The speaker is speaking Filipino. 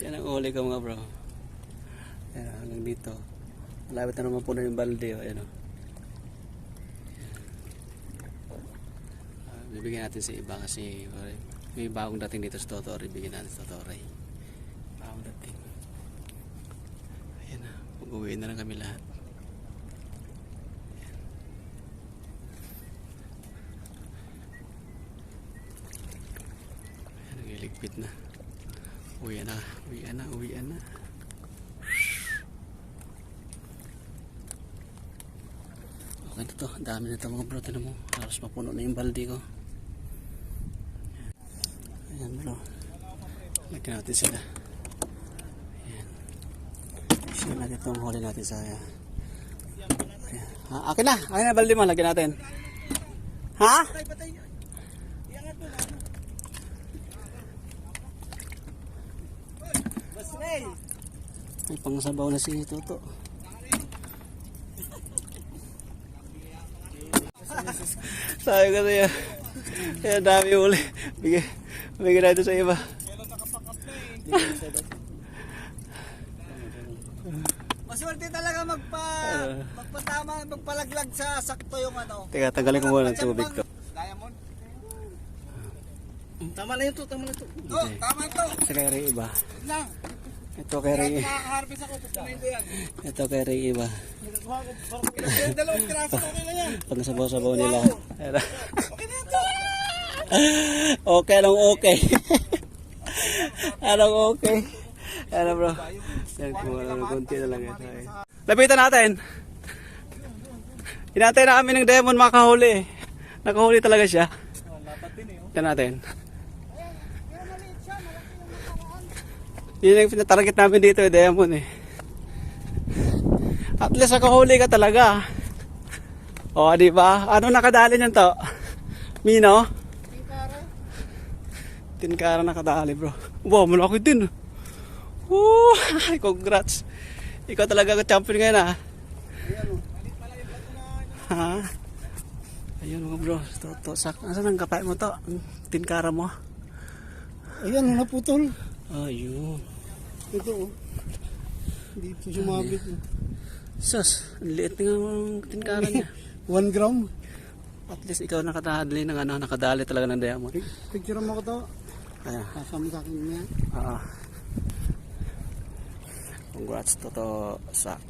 Yan ang uli ko mga bro. Ayan, hanggang dito. Malapit na naman po na yung balde. Ayan, bibigyan natin sa iba kasi may bagong dating dito sa Totoray. Bibigyan natin sa Totoray. Bagong dating. Ayan na. Mag-uwi na lang kami lahat. Ayan, nagiligpit na. Uwian na. Okay na to. Ang dami na ito mga bro. Tinan mo. Halos mapuno na yung balde ko. Ayan bro. Lagyan natin sila. Ayan. Sila natin itong huli natin sa ayan. Akin na balde mo. Lagyan natin. Ha? May pangsabaw na si Toto. Sabi ko sa'yo, kaya dami uli. Bigyan natin sa iba. Maswerte talaga magpatama, magpalaglag sa sakto yung ano. Teka, tanggalin ko muna ng tubig to. Diamond. Tama na yun to. Tama ito. Ito kay Ray iba. Lang. Ito kay Ray. Nakaka-harvest ako, pupunin ko yan. Ito kay Ray iba. Dalawang piraso, okay na yan. Pag nasabaw-sabaw nila. Okay na ito. Okay, anong okay? Anong okay? Ano bro? Kunti na lang ito. Lapitan natin. Hinantay na kami ng demon makahuli. Nakahuli talaga siya. Tignan natin. Yun yung pinatarget namin dito, demon eh. At least nakahuli ka talaga. O, di ba? Ano nakadali niyan to? Mino? Tinkara nakadali, bro. Wow, malaki din. Woo! Congrats. Ikaw talaga ka-champion ngayon, ha? Ha? Ayun mga bro. Asan ang kapay mo to? Tinkara mo? Ayan, naputol. Ayun. Ito, oh. Dito sumabit. Sus, ang liit nga ang tinkara niya. 1 gram. At least ikaw nakadali ng ano, nakadali talaga ng diamond. Picture mo ko to. Ayan. Kasama sa akin niya. Congrats, Toto Sak.